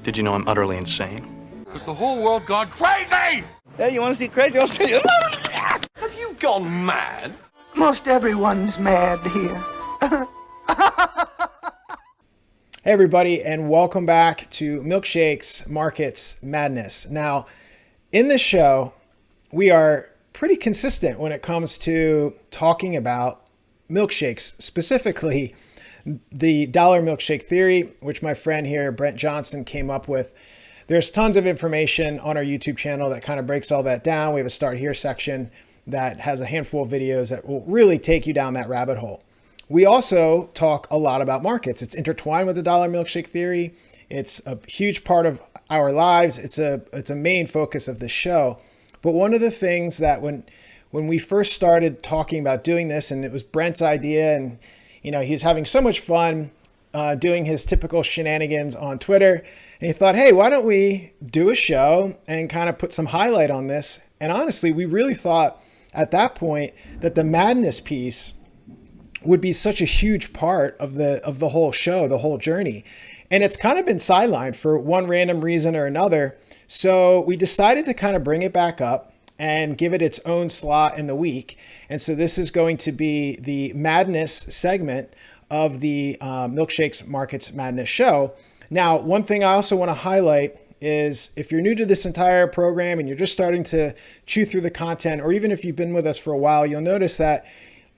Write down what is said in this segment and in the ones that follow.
Did you know I'm utterly insane? Has the whole world gone crazy? Hey, you want to see crazy? I'll tell you. Have you gone mad? Most everyone's mad here. Hey everybody, and welcome back to Milkshakes Markets Madness. Now, in this show, we are pretty consistent when it comes to talking about milkshakes, specifically the dollar milkshake theory, which my friend here, Brent Johnson, came up with. There's tons of information on our YouTube channel that kind of breaks all that down. We have a Start Here section that has a handful of videos that will really take you down that rabbit hole. We also talk a lot about markets. It's intertwined with the dollar milkshake theory. It's a huge part of our lives. It's a main focus of the show. But one of the things that when we first started talking about doing this, and it was Brent's idea, and he was having so much fun doing his typical shenanigans on Twitter, and he thought, hey, why don't we do a show and kind of put some highlight on this? And honestly, we really thought at that point that the madness piece would be such a huge part of the whole show, the whole journey. And it's kind of been sidelined for one random reason or another. So we decided to kind of bring it back up and give it its own slot in the week. And so this is going to be the madness segment of the Milkshakes Markets Madness show. Now, one thing I also want to highlight is if you're new to this entire program and you're just starting to chew through the content, or even if you've been with us for a while, you'll notice that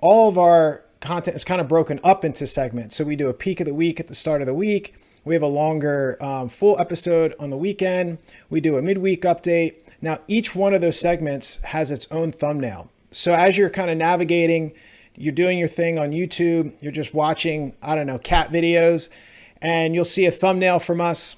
all of our content is kind of broken up into segments. So we do a peak of the week at the start of the week. We have a longer full episode on the weekend. We do a midweek update. Now, each one of those segments has its own thumbnail. So as you're kind of navigating, you're doing your thing on YouTube, you're just watching, cat videos, and you'll see a thumbnail from us.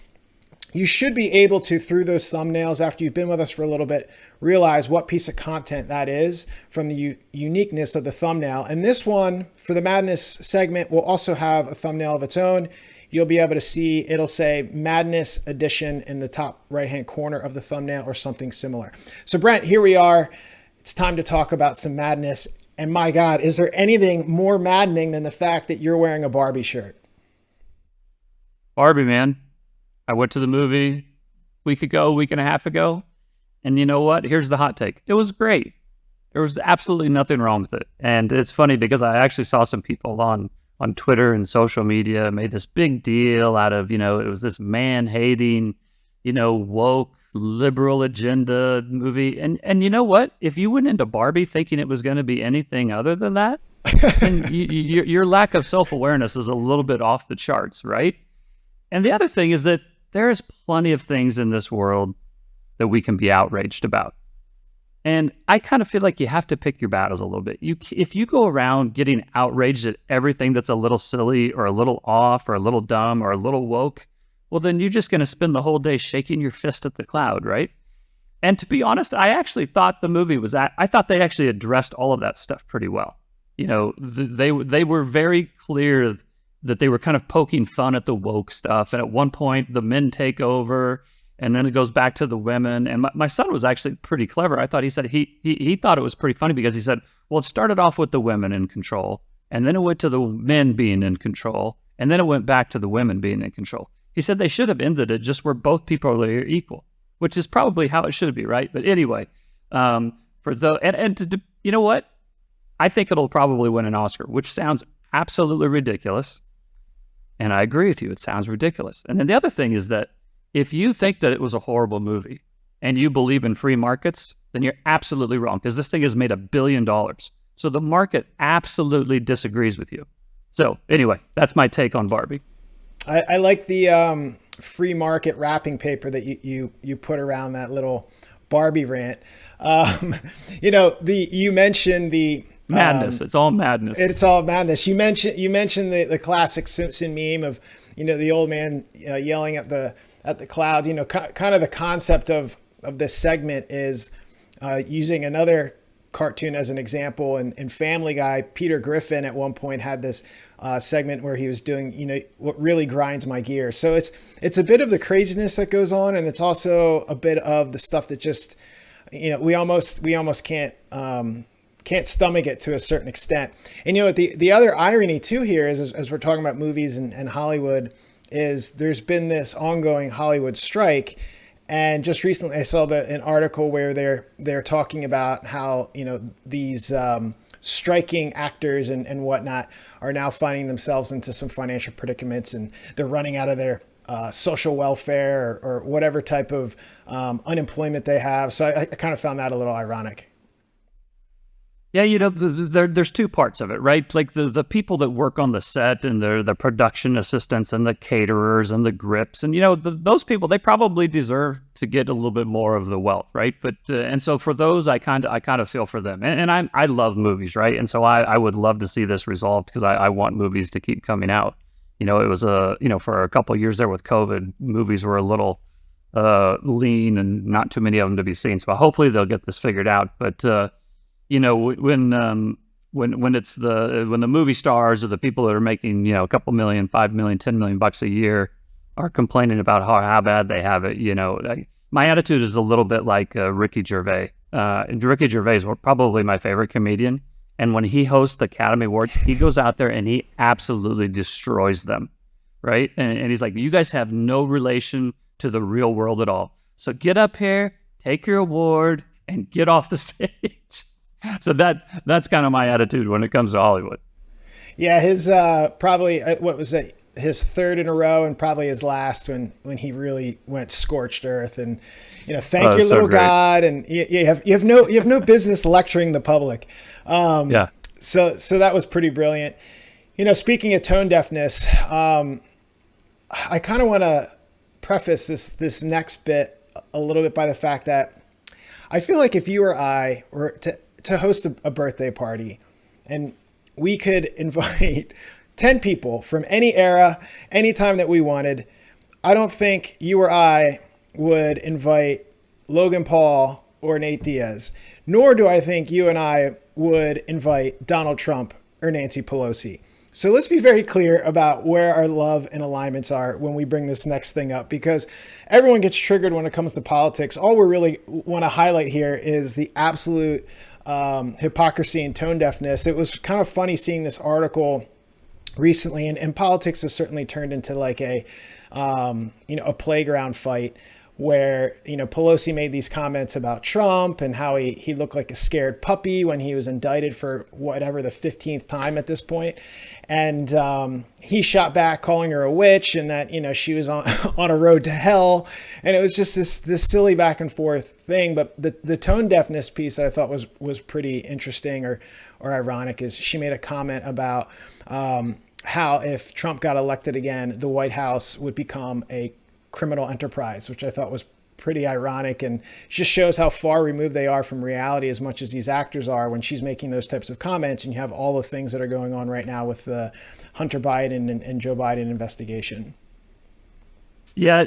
You should be able to, through those thumbnails, after you've been with us for a little bit, realize what piece of content that is from the uniqueness of the thumbnail. And this one, for the Madness segment, will also have a thumbnail of its own. You'll be able to see, it'll say Madness Edition in the top right-hand corner of the thumbnail or something similar. So Brent, here we are. It's time to talk about some madness. And my God, is there anything more maddening than the fact that you're wearing a Barbie shirt? Barbie, man. I went to the movie week and a half ago. And you know what? Here's the hot take. It was great. There was absolutely nothing wrong with it. And it's funny because I actually saw some people on Twitter and social media made this big deal out of, it was this man-hating, woke, liberal agenda movie. And you know what? If you went into Barbie thinking it was going to be anything other than that, then your lack of self-awareness is a little bit off the charts, right? And the other thing is that there's plenty of things in this world that we can be outraged about. And I kind of feel like you have to pick your battles a little bit. If you go around getting outraged at everything that's a little silly or a little off or a little dumb or a little woke, well, then you're just going to spend the whole day shaking your fist at the cloud, right? And to be honest, I actually thought the movie I thought they actually addressed all of that stuff pretty well. They were very clear that they were kind of poking fun at the woke stuff. And at one point, the men take over, and then it goes back to the women. And my son was actually pretty clever. I thought he said he thought it was pretty funny because he said, well, it started off with the women in control, and then it went to the men being in control, and then it went back to the women being in control. He said they should have ended it just where both people are equal, which is probably how it should be, right? But anyway, you know what? I think it'll probably win an Oscar, which sounds absolutely ridiculous. And I agree with you. It sounds ridiculous. And then the other thing is that if you think that it was a horrible movie and you believe in free markets, then you're absolutely wrong, because this thing has made $1 billion. So the market absolutely disagrees with you. So anyway, that's my take on Barbie. I like the free market wrapping paper that you put around that little Barbie rant. You mentioned the madness. It's all madness. It's all madness. You mentioned the classic Simpson meme of the old man yelling at the clouds. Kind of the concept of this segment is using another cartoon as an example. And in Family Guy, Peter Griffin at one point had this segment where he was doing what really grinds my gears. So it's a bit of the craziness that goes on, and it's also a bit of the stuff that just we almost can't stomach it to a certain extent. And the other irony too here is, as we're talking about movies and Hollywood is there's been this ongoing Hollywood strike. And just recently I saw an article where they're talking about how, these striking actors and whatnot are now finding themselves into some financial predicaments, and they're running out of their social welfare or whatever type of unemployment they have. So I kind of found that a little ironic. Yeah, there's two parts of it, right? Like the people that work on the set and the production assistants and the caterers and the grips, and those people, they probably deserve to get a little bit more of the wealth, right? But and so for those, I kind of feel for them, and I love movies, right? And so I would love to see this resolved, because I want movies to keep coming out. It was for a couple of years there with COVID, movies were a little lean and not too many of them to be seen. So hopefully they'll get this figured out, but. When it's when the movie stars or the people that are making, a couple million, 5 million, 10 million bucks a year are complaining about how bad they have it, my attitude is a little bit like Ricky Gervais. Ricky Gervais is probably my favorite comedian. And when he hosts the Academy Awards, he goes out there and he absolutely destroys them, right? And he's like, you guys have no relation to the real world at all. So get up here, take your award, and get off the stage. So that's kind of my attitude when it comes to Hollywood. Yeah, his probably, what was it, his third in a row, and probably his last when he really went scorched earth, and thank your little God, and you have no business lecturing the public. Yeah. So that was pretty brilliant. Speaking of tone deafness, I kind of want to preface this next bit a little bit by the fact that I feel like if you or I were to host a birthday party, and we could invite 10 people from any era, anytime that we wanted, I don't think you or I would invite Logan Paul or Nate Diaz, nor do I think you and I would invite Donald Trump or Nancy Pelosi. So let's be very clear about where our love and alignments are when we bring this next thing up, because everyone gets triggered when it comes to politics. All we really want to highlight here is the absolute hypocrisy and tone deafness. It was kind of funny seeing this article recently, and politics has certainly turned into like a playground fight where, Pelosi made these comments about Trump and how he looked like a scared puppy when he was indicted for whatever, the 15th time at this point. And he shot back calling her a witch, and that, she was on a road to hell. And it was just this silly back and forth thing. But the tone deafness piece that I thought was pretty interesting or ironic is she made a comment about how if Trump got elected again, the White House would become a criminal enterprise, which I thought was pretty ironic, and just shows how far removed they are from reality as much as these actors are when she's making those types of comments. And you have all the things that are going on right now with the Hunter Biden and Joe Biden investigation. Yeah,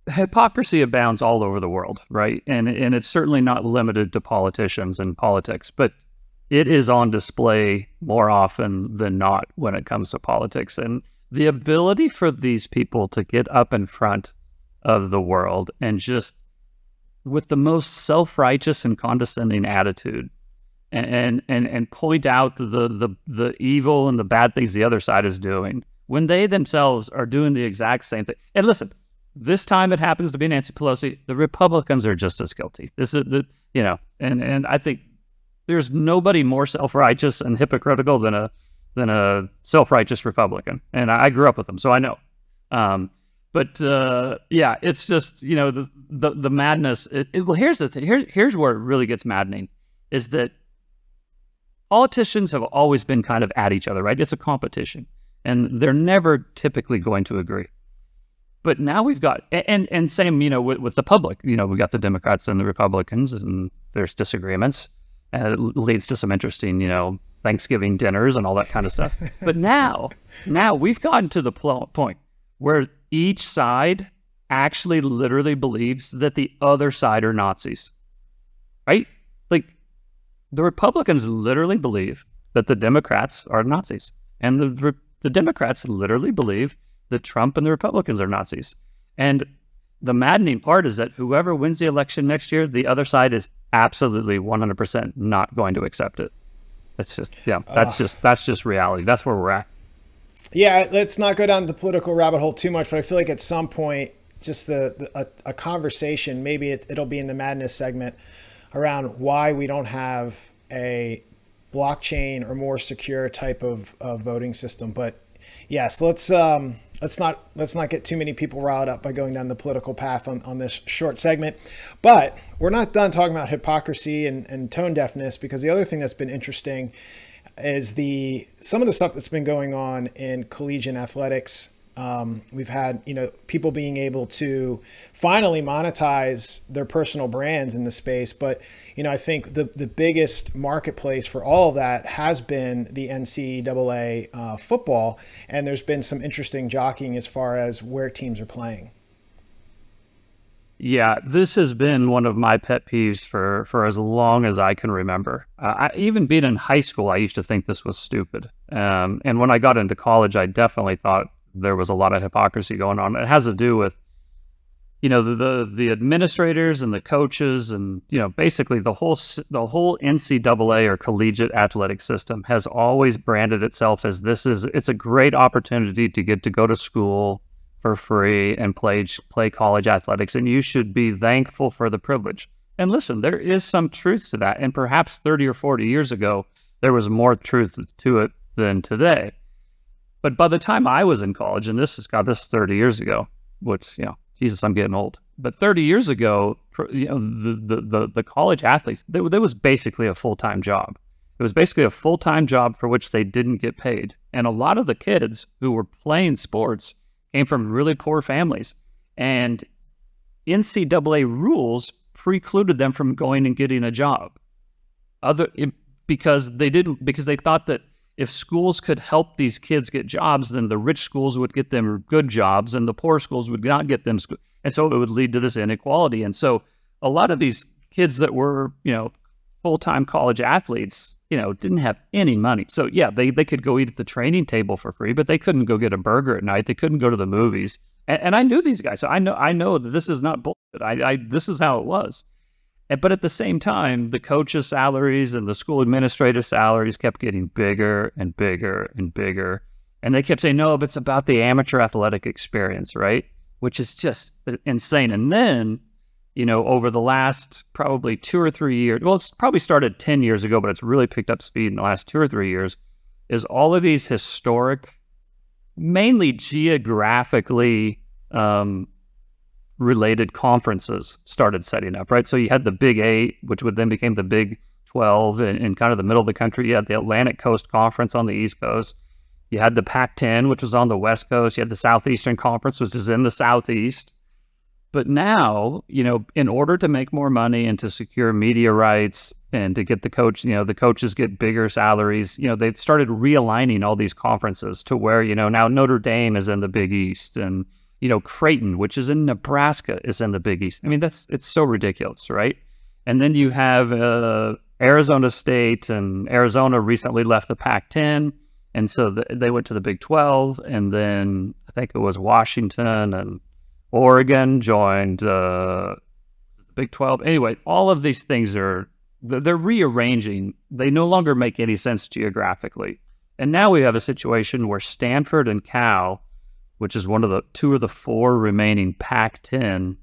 hypocrisy abounds all over the world, right? And it's certainly not limited to politicians and politics, but it is on display more often than not when it comes to politics. And the ability for these people to get up in front of the world and just with the most self-righteous and condescending attitude and point out the evil and the bad things the other side is doing when they themselves are doing the exact same thing. And listen, this time it happens to be Nancy Pelosi. The Republicans are just as guilty. This is and I think there's nobody more self-righteous and hypocritical than a self-righteous Republican. And I grew up with them, so I know. But it's just, the madness. Well, here's the thing. Here's where it really gets maddening, is that politicians have always been kind of at each other, right? It's a competition, and they're never typically going to agree. But now we've got, and same, with the public, we got the Democrats and the Republicans, and there's disagreements, and it leads to some interesting, Thanksgiving dinners and all that kind of stuff. But now we've gotten to the point where each side actually literally believes that the other side are Nazis, right? Like, the Republicans literally believe that the Democrats are Nazis, and the Democrats literally believe that Trump and the Republicans are Nazis. And the maddening part is that whoever wins the election next year, the other side is absolutely 100% not going to accept it. It's just, that's just reality. That's where we're at. Yeah, let's not go down the political rabbit hole too much, but I feel like at some point, just a conversation, maybe it'll be in the madness segment around why we don't have a blockchain or more secure type of voting system. But yes, let's not get too many people riled up by going down the political path on this short segment. But we're not done talking about hypocrisy and tone deafness, because the other thing that's been interesting is some of the stuff that's been going on in collegiate athletics. We've had, people being able to finally monetize their personal brands in the space. But, I think the biggest marketplace for all of that has been the NCAA football. And there's been some interesting jockeying as far as where teams are playing. Yeah, this has been one of my pet peeves for as long as I can remember. Even being in high school, I used to think this was stupid. And when I got into college, I definitely thought there was a lot of hypocrisy going on. It has to do with, the administrators and the coaches and, basically the whole NCAA or collegiate athletic system has always branded itself as it's a great opportunity to get to go to school for free and play college athletics, and you should be thankful for the privilege. And listen, there is some truth to that, and perhaps 30 or 40 years ago, there was more truth to it than today. But by the time I was in college, and this is 30 years ago, which, Jesus, I'm getting old. But 30 years ago, the college athletes, there was basically a full-time job. It was basically a full-time job for which they didn't get paid. And a lot of the kids who were playing sports came from really poor families, and NCAA rules precluded them from going and getting a job. Because they thought that if schools could help these kids get jobs, then the rich schools would get them good jobs, and the poor schools would not get them. And so it would lead to this inequality. And so a lot of these kids that were, full-time college athletes, didn't have any money. So yeah, they could go eat at the training table for free, but they couldn't go get a burger at night. They couldn't go to the movies. And I knew these guys. So I know that this is not bullshit. This is how it was. But at the same time, the coaches' salaries and the school administrative salaries kept getting bigger and bigger and bigger. And they kept saying, no, but it's about the amateur athletic experience, right? Which is just insane. And then, over the last probably 2 or 3 years, well, it's probably started 10 years ago, but it's really picked up speed in the last 2 or 3 years, is all of these historic, mainly geographically related conferences started setting up, right? So you had the Big 8, which would then become the Big 12 in kind of the middle of the country. You had the Atlantic Coast Conference on the East Coast. You had the Pac-10, which was on the West Coast. You had the Southeastern Conference, which is in the Southeast. But now, in order to make more money and to secure media rights and to get the coaches get bigger salaries, they've started realigning all these conferences to where, now Notre Dame is in the Big East, and, Creighton, which is in Nebraska, is in the Big East. I mean, it's so ridiculous, right? And then you have Arizona State, and Arizona recently left the Pac-10, and so they went to the Big 12, and then I think it was Washington and Oregon joined the Big 12. Anyway, all of these things they're rearranging. They no longer make any sense geographically. And now we have a situation where Stanford and Cal, which is two of the 4 remaining Pac-10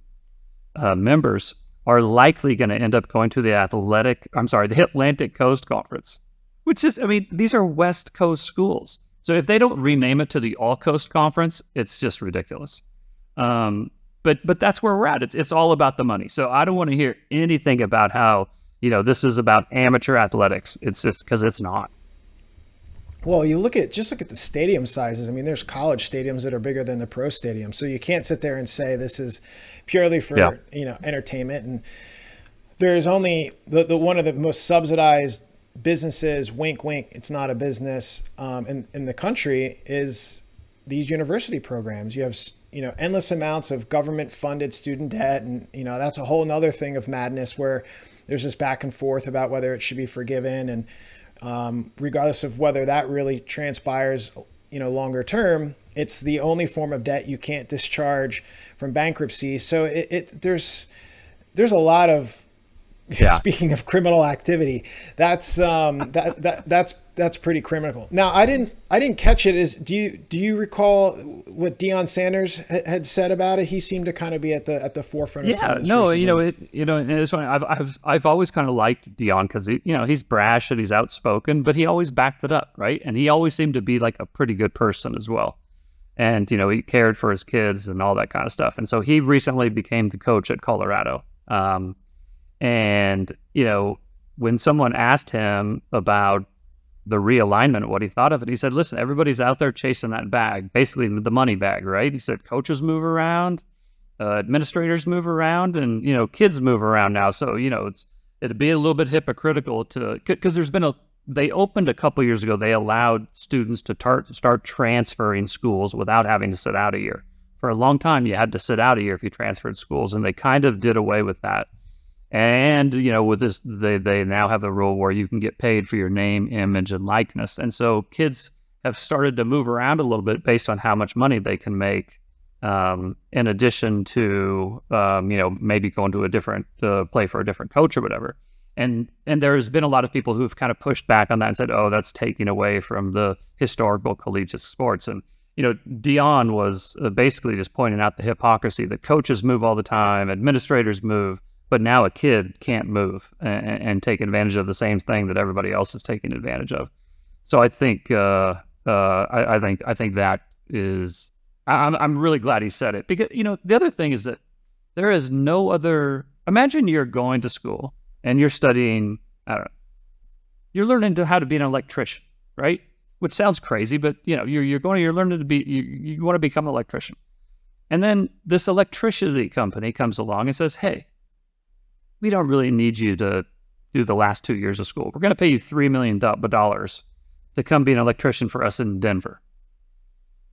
members, are likely going to end up going to the Atlantic Coast Conference, which is, these are West Coast schools. So if they don't rename it to the All Coast Conference, it's just ridiculous. But that's where we're at. It's all about the money. So I don't want to hear anything about how, this is about amateur athletics. It's just because it's not. Well, look at the stadium sizes. There's college stadiums that are bigger than the pro stadium. So you can't sit there and say this is purely for, entertainment. And there's only the one of the most subsidized businesses, wink, wink, it's not a business, in the country is these university programs. You have, endless amounts of government funded student debt. And, that's a whole nother thing of madness where there's this back and forth about whether it should be forgiven. And regardless of whether that really transpires, longer term, it's the only form of debt you can't discharge from bankruptcy. So there's a lot of Yeah. Speaking of criminal activity, that's that's pretty criminal. Now, I didn't catch it. Do you recall what Deion Sanders had said about it? He seemed to kind of be at the forefront of some of this recently. And it's funny. I've always kind of liked Deion because he's brash and he's outspoken, but he always backed it up, right? And he always seemed to be like a pretty good person as well. And he cared for his kids and all that kind of stuff. And so he recently became the coach at Colorado. And when someone asked him about the realignment, what he thought of it, he said, listen, everybody's out there chasing that bag, basically the money bag, right? He said, coaches move around, administrators move around, and, kids move around now. So, it'd be a little bit hypocritical because they opened a couple years ago, they allowed students to start transferring schools without having to sit out a year. For a long time, you had to sit out a year if you transferred schools, and they kind of did away with that. And, with this, they now have a rule where you can get paid for your name, image, and likeness. And so kids have started to move around a little bit based on how much money they can make, in addition to, maybe going to a different, play for a different coach or whatever. And there's been a lot of people who've kind of pushed back on that and said, oh, that's taking away from the historical collegiate sports. And, Deion was basically just pointing out the hypocrisy that coaches move all the time, administrators move, but now a kid can't move and take advantage of the same thing that everybody else is taking advantage of. So I think I think that is, I'm really glad he said it, because the other thing is that there is no other. Imagine you're going to school and you're studying. I don't know. You're learning how to be an electrician, right? Which sounds crazy, but you're learning to be. You want to become an electrician, and then this electricity company comes along and says, hey, we don't really need you to do the last 2 years of school. We're going to pay you $3 million to come be an electrician for us in Denver.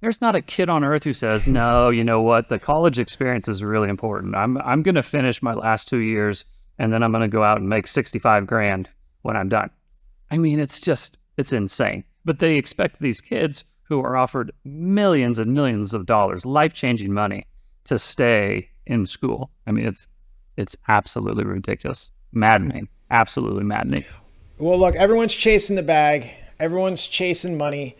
There's not a kid on earth who says, no, you know what? The college experience is really important. I'm going to finish my last 2 years, and then I'm going to go out and make $65,000 when I'm done. I mean, it's insane. But they expect these kids who are offered millions and millions of dollars, life-changing money, to stay in school. I mean, it's absolutely ridiculous. Maddening. Absolutely maddening. Well, look, everyone's chasing the bag. Everyone's chasing money.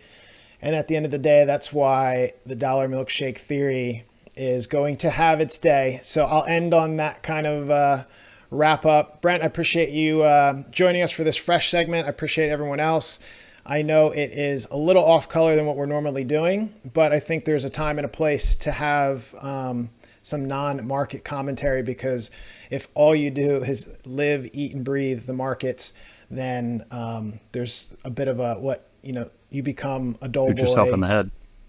And at the end of the day, that's why the dollar milkshake theory is going to have its day. So I'll end on that kind of wrap up. Brent, I appreciate you joining us for this fresh segment. I appreciate everyone else. I know it is a little off color than what we're normally doing, but I think there's a time and a place to have some non-market commentary, because if all you do is live, eat, and breathe the markets, then there's a bit of you become a dull boy. Shoot yourself in the head.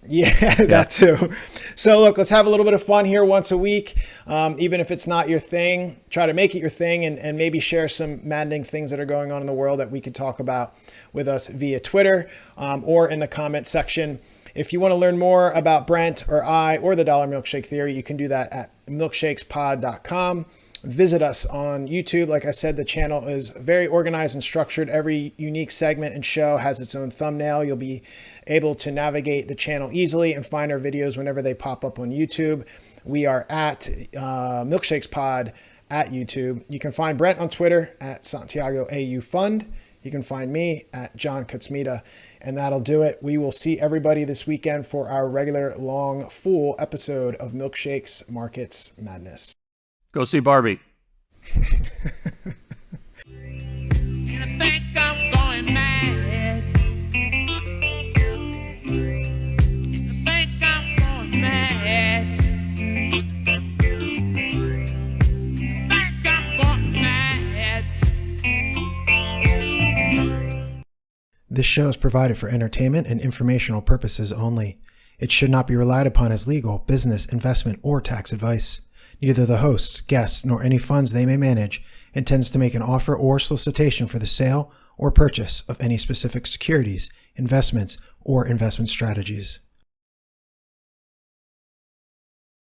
Yeah, that too. So look, let's have a little bit of fun here once a week. Even if it's not your thing, try to make it your thing, and maybe share some maddening things that are going on in the world that we could talk about with us via Twitter or in the comment section. If you want to learn more about Brent or I or the Dollar Milkshake Theory, you can do that at milkshakespod.com. Visit us on YouTube. Like I said, the channel is very organized and structured. Every unique segment and show has its own thumbnail. You'll be able to navigate the channel easily and find our videos whenever they pop up on YouTube. We are at Milkshakes Pod at YouTube. You can find Brent on Twitter at Santiago AU Fund. You can find me at John Kutsmita. And that'll do it. We will see everybody this weekend for our regular long, full episode of Milkshakes Markets Madness. Go see Barbie. This show is provided for entertainment and informational purposes only. It should not be relied upon as legal, business, investment, or tax advice. Neither the hosts, guests, nor any funds they may manage intends to make an offer or solicitation for the sale or purchase of any specific securities, investments, or investment strategies.